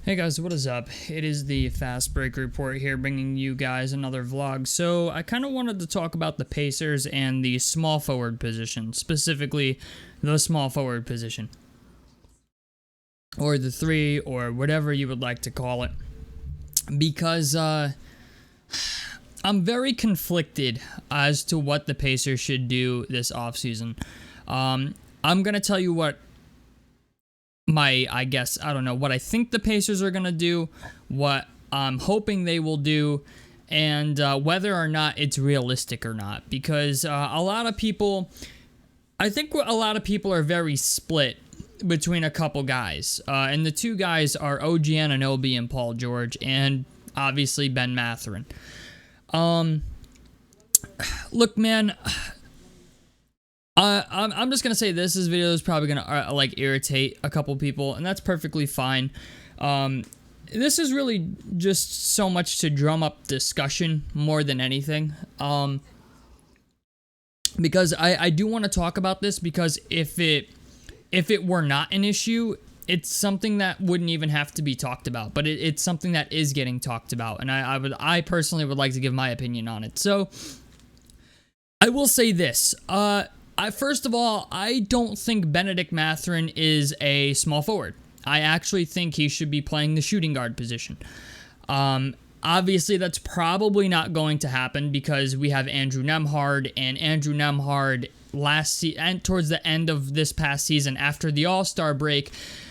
Hey guys, what is up? It is the Fast Break Report here, bringing you guys another vlog. So I kind of wanted to talk about the Pacers and the small forward position, specifically the small forward position, or the three, or whatever you would like to call it, because I'm very conflicted as to what the Pacers should do this offseason. I'm gonna tell you what what I think the Pacers are going to do, what I'm hoping they will do, and whether or not it's realistic or not. Because I think a lot of people are very split between a couple guys. And the two guys are OG Anunoby and Paul George, and obviously Ben Mathurin. Look, man, I'm just gonna say this video is probably gonna irritate a couple people, and that's perfectly fine. This is really just so much to drum up discussion more than anything. Because I do want to talk about this, because if it were not an issue, it's something that wouldn't even have to be talked about. But it's something that is getting talked about, and I personally would like to give my opinion on it. So I will say this. First of all, I don't think Benedict Mathurin is a small forward. I actually think he should be playing the shooting guard position. Obviously, that's probably not going to happen because we have Andrew Nembhard, and Andrew Nembhard towards the end of this past season, after the All-Star break,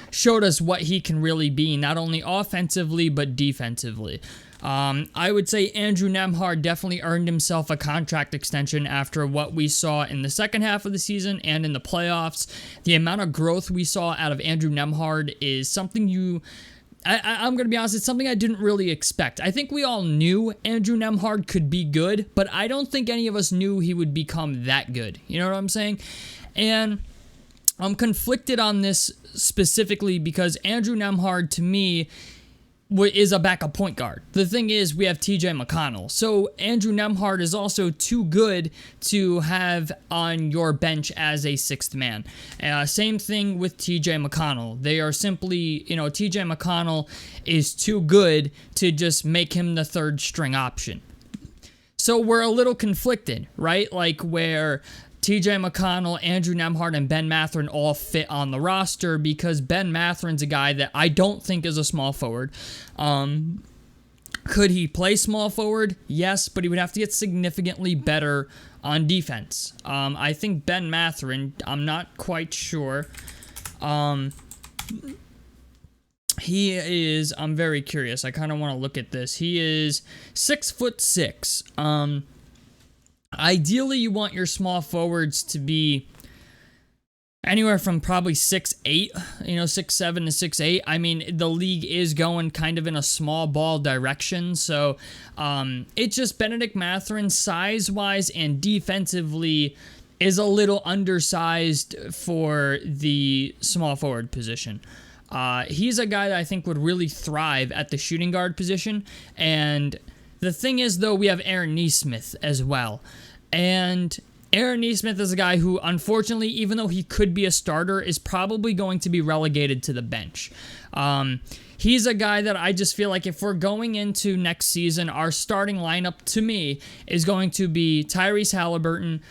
showed us what he can really be, not only offensively but defensively. I would say Andrew Nembhard definitely earned himself a contract extension after what we saw in the second half of the season and in the playoffs. The amount of growth we saw out of Andrew Nembhard is something I'm going to be honest, it's something I didn't really expect. I think we all knew Andrew Nembhard could be good, but I don't think any of us knew he would become that good. You know what I'm saying? And I'm conflicted on this specifically because Andrew Nembhard, to me, is a backup point guard. The thing is, we have TJ McConnell. So Andrew Nembhard is also too good to have on your bench as a sixth man. Same thing with TJ McConnell. They are simply, TJ McConnell is too good to just make him the third string option. So we're a little conflicted, right? Like where TJ McConnell, Andrew Nembhard, and Ben Mathurin all fit on the roster, because Ben Mathurin's a guy that I don't think is a small forward. Could he play small forward? Yes, but he would have to get significantly better on defense. I think Ben Mathurin, I'm not quite sure. I'm very curious. I kind of want to look at this. He is 6'6". Ideally, you want your small forwards to be anywhere from probably 6'8", 6'7" to 6'8". I mean, the league is going kind of in a small ball direction, so it's just Benedict Mathurin, size-wise and defensively, is a little undersized for the small forward position. He's a guy that I think would really thrive at the shooting guard position, and the thing is, though, we have Aaron Nesmith as well. And Aaron Nesmith is a guy who, unfortunately, even though he could be a starter, is probably going to be relegated to the bench. He's a guy that I just feel like if we're going into next season, our starting lineup, to me, is going to be Tyrese Halliburton,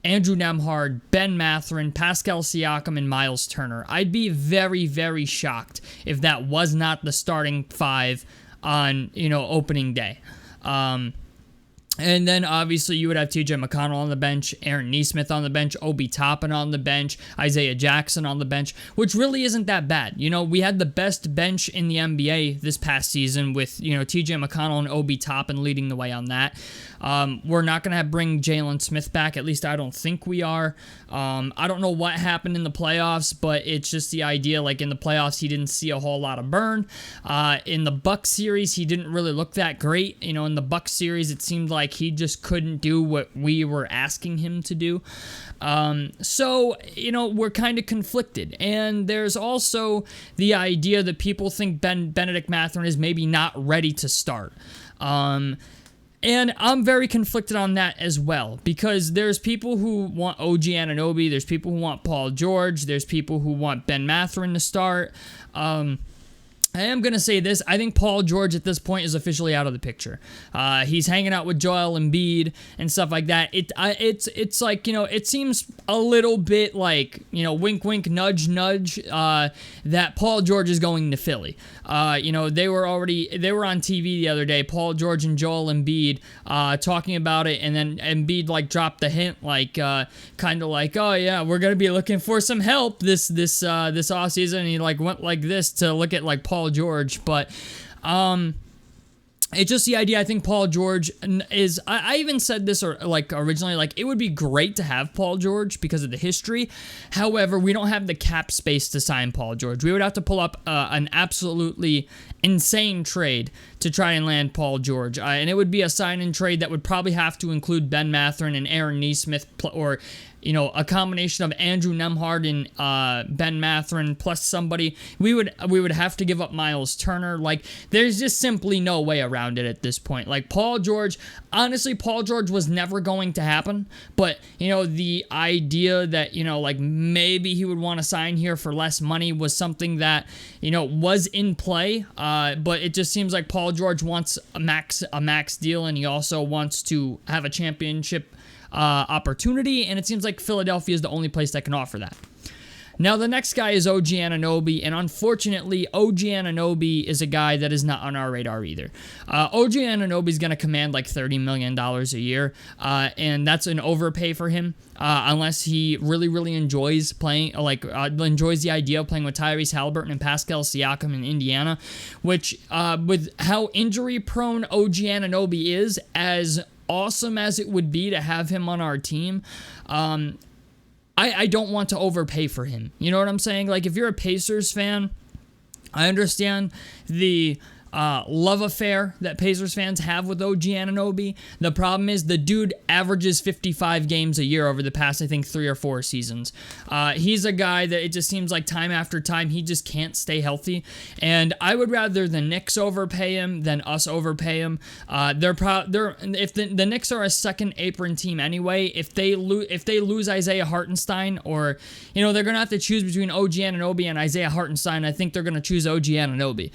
Andrew Nembhard, Ben Mathurin, Pascal Siakam, and Miles Turner. I'd be very, very shocked if that was not the starting five on, opening day. And then, obviously, you would have TJ McConnell on the bench, Aaron Nesmith on the bench, Obi Toppin on the bench, Isaiah Jackson on the bench, which really isn't that bad. We had the best bench in the NBA this past season with, TJ McConnell and Obi Toppin leading the way on that. We're not going to bring Jalen Smith back. At least I don't think we are. I don't know what happened in the playoffs, but it's just the idea, like in the playoffs, he didn't see a whole lot of burn. In the Bucks series, he didn't really look that great. In the Bucks series, it seemed like he just couldn't do what we were asking him to do. So, we're kind of conflicted. And there's also the idea that people think Benedict Mathurin is maybe not ready to start. And I'm very conflicted on that as well, because there's people who want OG Anunoby, there's people who want Paul George, there's people who want Ben Mathurin to start. I am going to say this. I think Paul George at this point is officially out of the picture. He's hanging out with Joel Embiid and stuff like that. It's like, it seems a little bit like, wink, wink, nudge, nudge, that Paul George is going to Philly. They were on TV the other day, Paul George and Joel Embiid, talking about it. And then Embiid dropped the hint, kind of like, oh yeah, we're going to be looking for some help this offseason. And he went like this to look at Paul George, but it's just the idea. I think Paul George is, I even said this originally, it would be great to have Paul George because of the history. However, we don't have the cap space to sign Paul George. We would have to pull up an absolutely insane trade to try and land Paul George. And it would be a sign and trade that would probably have to include Ben Mathurin and Aaron Nesmith, or a combination of Andrew Nembhard and Ben Mathurin plus somebody. We would have to give up Miles Turner. There's just simply no way around it at this point. Paul George, honestly, Paul George was never going to happen. But, the idea that, maybe he would want to sign here for less money was something that, was in play. But it just seems like Paul George wants a max deal, and he also wants to have a championship opportunity, and it seems like Philadelphia is the only place that can offer that. Now, the next guy is OG Anunoby, and unfortunately, OG Anunoby is a guy that is not on our radar either. OG Anunoby is going to command $30 million a year, and that's an overpay for him, unless he really, really enjoys playing, enjoys the idea of playing with Tyrese Halliburton and Pascal Siakam in Indiana, which, with how injury-prone OG Anunoby is, as awesome as it would be to have him on our team, I don't want to overpay for him. You know what I'm saying? If you're a Pacers fan, I understand the love affair that Pacers fans have with OG Anunoby. The problem is the dude averages 55 games a year over the past, I think, 3 or 4 seasons. He's a guy that it just seems like time after time he just can't stay healthy, and I would rather the Knicks overpay him than us overpay him. If the Knicks are a second apron team anyway, if they lose Isaiah Hartenstein, or they're gonna have to choose between OG Anunoby and Isaiah Hartenstein, I think they're gonna choose OG Anunoby.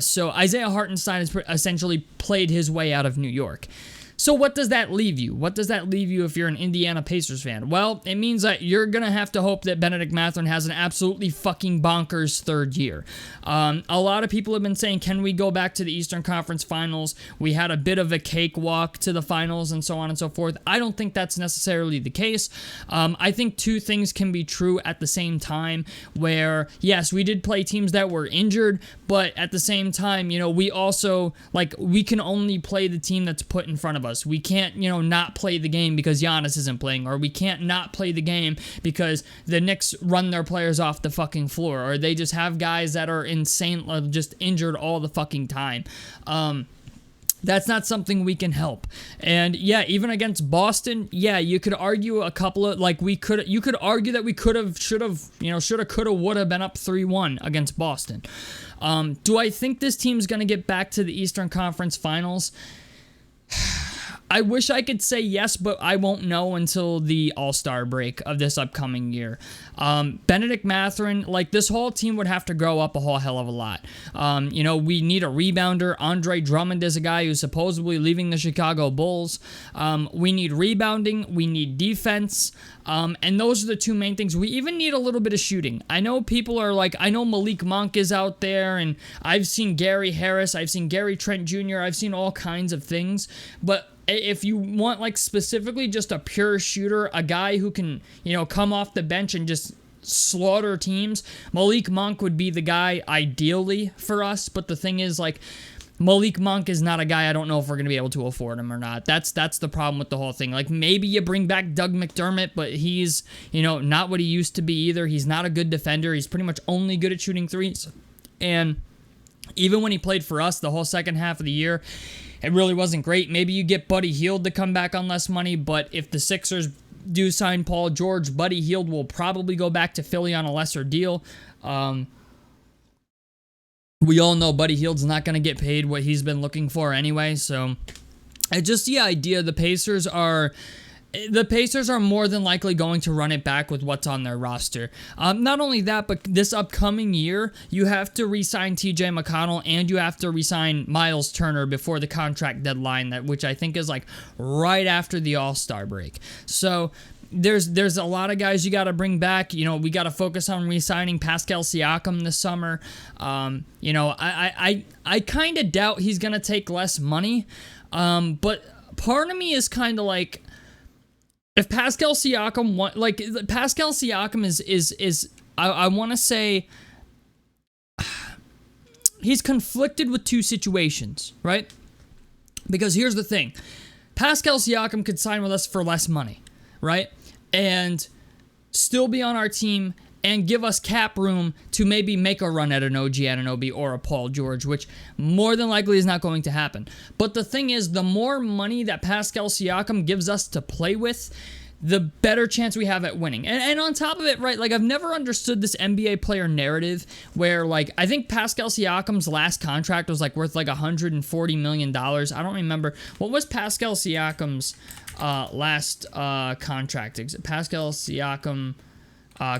So Isaiah Hartenstein has essentially played his way out of New York. So what does that leave you? What does that leave you if you're an Indiana Pacers fan? Well, it means that you're going to have to hope that Benedict Mathurin has an absolutely fucking bonkers third year. A lot of people have been saying, can we go back to the Eastern Conference Finals? We had a bit of a cakewalk to the finals and so on and so forth. I don't think that's necessarily the case. I think two things can be true at the same time, where, yes, we did play teams that were injured, but at the same time, we also, we can only play the team that's put in front of us. We can't, not play the game because Giannis isn't playing, or we can't not play the game because the Knicks run their players off the fucking floor, or they just have guys that are insane, just injured all the fucking time. That's not something we can help. And yeah, even against Boston, yeah, you could argue a couple of, you could argue that we shoulda, coulda, woulda been up 3-1 against Boston. Do I think this team's going to get back to the Eastern Conference Finals? I wish I could say yes, but I won't know until the All-Star break of this upcoming year. Benedict Mathurin, this whole team would have to grow up a whole hell of a lot. We need a rebounder. Andre Drummond is a guy who's supposedly leaving the Chicago Bulls. We need rebounding. We need defense. And those are the two main things. We even need a little bit of shooting. I know people are I know Malik Monk is out there, and I've seen Gary Harris, I've seen Gary Trent Jr., I've seen all kinds of things, but if you want specifically just a pure shooter, a guy who can, come off the bench and just slaughter teams, Malik Monk would be the guy ideally for us. But the thing is, Malik Monk is not a guy, I don't know if we're going to be able to afford him or not. That's the problem with the whole thing. Maybe you bring back Doug McDermott, but he's, not what he used to be either. He's not a good defender. He's pretty much only good at shooting threes. And even when he played for us the whole second half of the year, it really wasn't great. Maybe you get Buddy Hield to come back on less money, but if the Sixers do sign Paul George, Buddy Hield will probably go back to Philly on a lesser deal. We all know Buddy Hield's not going to get paid what he's been looking for anyway, so it's just the idea the Pacers are the Pacers are more than likely going to run it back with what's on their roster. Not only that, but this upcoming year, you have to re-sign TJ McConnell and you have to re-sign Miles Turner before the contract deadline, which I think is like right after the All-Star break. So there's a lot of guys you got to bring back. You know, we got to focus on re-signing Pascal Siakam this summer. You know, I kind of doubt he's going to take less money. But part of me is kind of like, if Pascal Siakam Pascal Siakam is I want to say he's conflicted with two situations, right? Because here's the thing. Pascal Siakam could sign with us for less money, right? And still be on our team and give us cap room to maybe make a run at an OG Anunoby or a Paul George, which more than likely is not going to happen. But the thing is, the more money that Pascal Siakam gives us to play with, the better chance we have at winning. And on top of it, right, like I've never understood this NBA player narrative where, like, I think Pascal Siakam's last contract was like worth like $140 million. I don't remember. What was Pascal Siakam's last contract? Pascal Siakam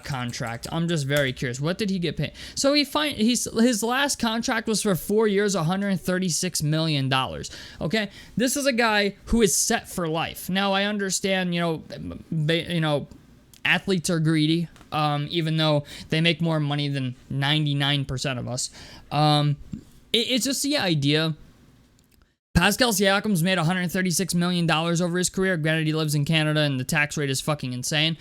contract. I'm just very curious. What did he get paid? So his last contract was for 4 years, $136 million. Okay, this is a guy who is set for life. Now I understand, you know, athletes are greedy, even though they make more money than 99% of us. It's just the idea. Pascal Siakam's made $136 million over his career. Granted, he lives in Canada, and the tax rate is fucking insane.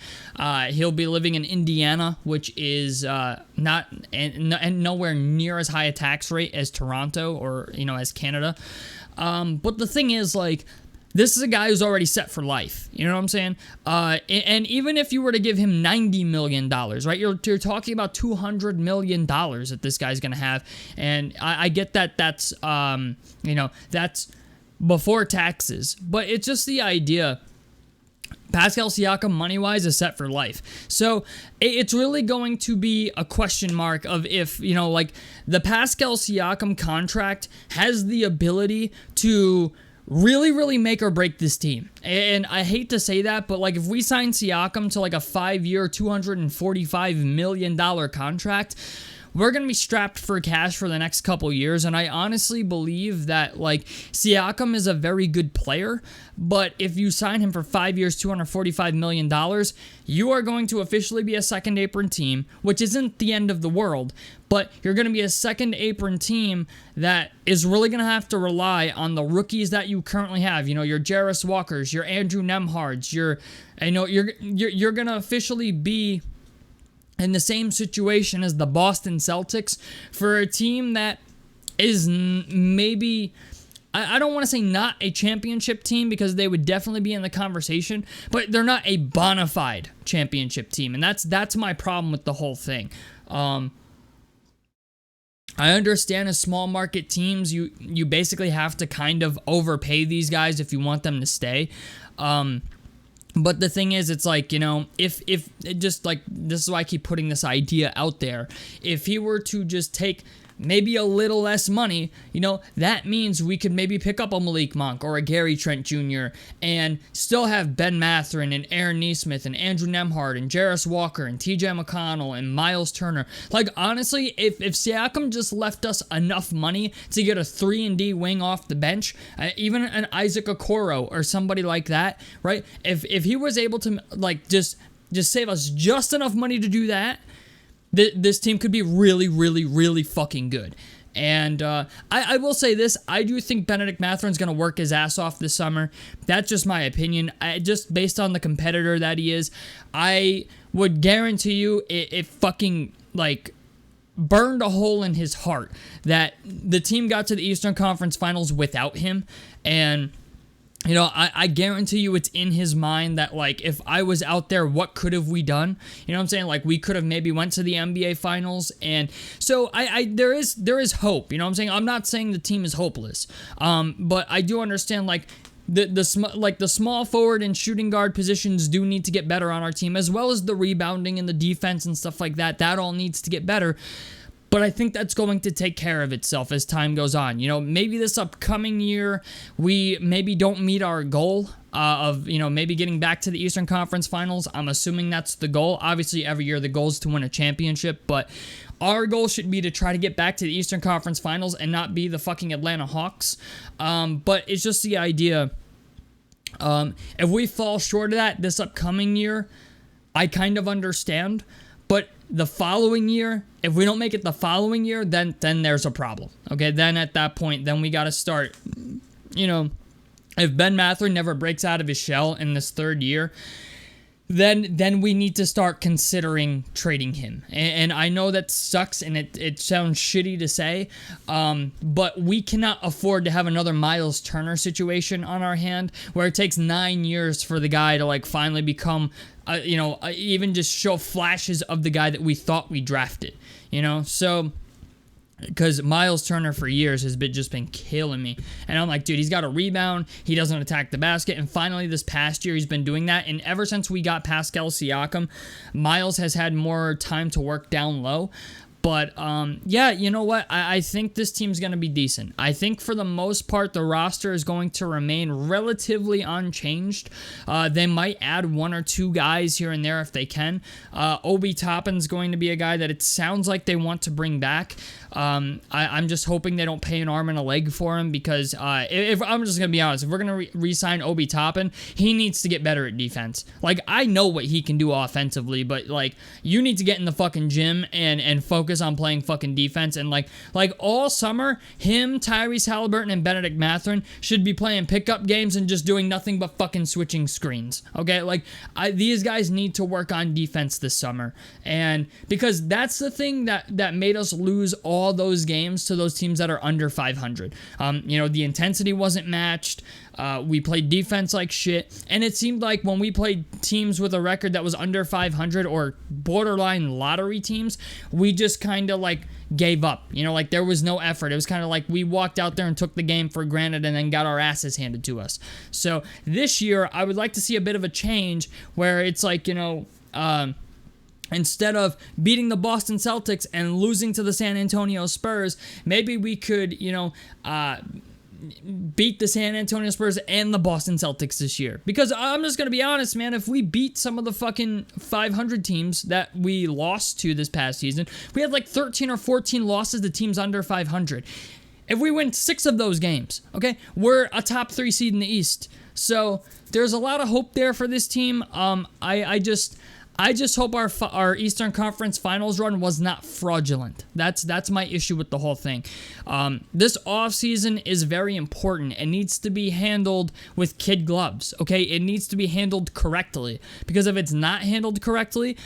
He'll be living in Indiana, which is not and nowhere near as high a tax rate as Toronto or, you know, as Canada. But the thing is, like, this is a guy who's already set for life. You know what I'm saying? And even if you were to give him $90 million, right, you're talking about $200 million that this guy's going to have. And I get that that's, you know, that's before taxes. But it's just the idea. Pascal Siakam, money-wise, is set for life. So it's really going to be a question mark of if, you know, like, the Pascal Siakam contract has the ability to really make or break this team. And I hate to say that, but like if we sign Siakam to like a 5-year, $245 million contract, we're going to be strapped for cash for the next couple years. And I honestly believe that, like, Siakam is a very good player, but if you sign him for 5 years, $245 million, you are going to officially be a second apron team, which isn't the end of the world, but you're going to be a second apron team that is really going to have to rely on the rookies that you currently have. You know, your Jarris Walkers, your Andrew Nembhards, you're going to officially be in the same situation as the Boston Celtics for a team that is maybe, I don't want to say not a championship team because they would definitely be in the conversation, but they're not a bona fide championship team. And that's my problem with the whole thing. I understand as small market teams, you basically have to kind of overpay these guys if you want them to stay. But the thing is, it's like, you know, if just like, this is why I keep putting this idea out there. If he were to just take maybe a little less money, you know, that means we could maybe pick up a Malik Monk or a Gary Trent Jr. and still have Ben Mathurin and Aaron Nesmith and Andrew Nembhard and Jarris Walker and TJ McConnell and Miles Turner. Like, honestly, if Siakam just left us enough money to get a 3-and-D wing off the bench, even an Isaac Okoro or somebody like that, right? If he was able to, like, just save us just enough money to do that, this team could be really fucking good. And I will say this, I do think Benedict Mathurin's going to work his ass off this summer. That's just my opinion. Just based on the competitor that he is, I would guarantee you it fucking, like, burned a hole in his heart that the team got to the Eastern Conference Finals without him. And, you know, I guarantee you it's in his mind that, like, if I was out there, what could have we done? You know what I'm saying? Like, we could have maybe went to the NBA Finals. And so there is hope. You know what I'm saying? I'm not saying the team is hopeless. But I do understand, like, the small forward and shooting guard positions do need to get better on our team, as well as the rebounding and the defense and stuff like that. That all needs to get better. But I think that's going to take care of itself as time goes on. Maybe this upcoming year we maybe don't meet our goal of maybe getting back to the Eastern Conference Finals. I'm assuming that's the goal. Obviously, every year the goal is to win a championship, but our goal should be to try to get back to the Eastern Conference Finals and not be the fucking Atlanta Hawks. But it's just the idea. If we fall short of that this upcoming year, I kind of understand. But the following year, if we don't make it the following year, then there's a problem. Okay, then at that point, then we got to start, if Ben Mathurin never breaks out of his shell in this third year, then we need to start considering trading him. And I know that sucks and it sounds shitty to say, but we cannot afford to have another Miles Turner situation on our hand where it takes 9 years for the guy to finally become, even just show flashes of the guy that we thought we drafted, so... Because Miles Turner for years has just been killing me. And I'm like, dude, he's got a rebound. He doesn't attack the basket. And finally, this past year, he's been doing that. And ever since we got Pascal Siakam, Miles has had more time to work down low. But, yeah, you know what? I think this team's going to be decent. I think for the most part, the roster is going to remain relatively unchanged. They might add 1 or 2 guys here and there if they can. Obi Toppin's going to be a guy that it sounds like they want to bring back. I'm just hoping they don't pay an arm and a leg for him because if I'm just going to be honest, if we're going to re-sign Obi Toppin, he needs to get better at defense. I know what he can do offensively, but, you need to get in the fucking gym and focus on playing fucking defense. And, all summer, him, Tyrese Halliburton, and Benedict Mathurin should be playing pickup games and just doing nothing but fucking switching screens. Okay? These guys need to work on defense this summer. And because that's the thing that made us lose all those games to those teams that are under 500. The intensity wasn't matched. We played defense like shit. And it seemed like when we played teams with a record that was under 500 or borderline lottery teams, we just kind of gave up. There was no effort. It was kind of like we walked out there and took the game for granted and then got our asses handed to us. So this year, I would like to see a bit of a change where it's instead of beating the Boston Celtics and losing to the San Antonio Spurs, maybe we could, beat the San Antonio Spurs and the Boston Celtics this year. Because I'm just going to be honest, man, if we beat some of the fucking 500 teams that we lost to this past season, we had 13 or 14 losses to teams under 500. If we win 6 of those games, okay, we're a top 3 seed in the East. So there's a lot of hope there for this team. I just hope our Eastern Conference Finals run was not fraudulent. That's my issue with the whole thing. This offseason is very important. It needs to be handled with kid gloves, okay? It needs to be handled correctly. Because if it's not handled correctly,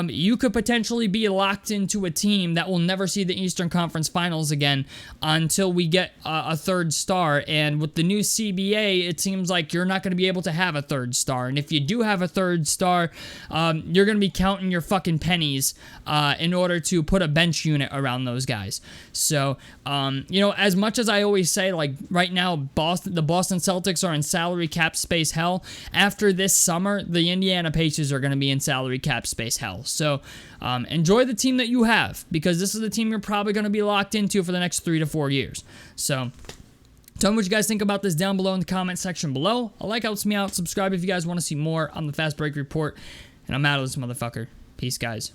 you could potentially be locked into a team that will never see the Eastern Conference Finals again until we get a third star. And with the new CBA, it seems like you're not going to be able to have a third star. And if you do have a third star, you're going to be counting your fucking pennies in order to put a bench unit around those guys. So, as much as I always say, right now, the Boston Celtics are in salary cap space hell. After this summer, the Indiana Pacers are going to be in salary cap space hell. So, enjoy the team that you have because this is the team you're probably going to be locked into for the next 3 to 4 years. So, tell me what you guys think about this down below in the comment section below. A like helps me out. Subscribe if you guys want to see more on the Fast Break Report. And I'm out of this motherfucker. Peace, guys.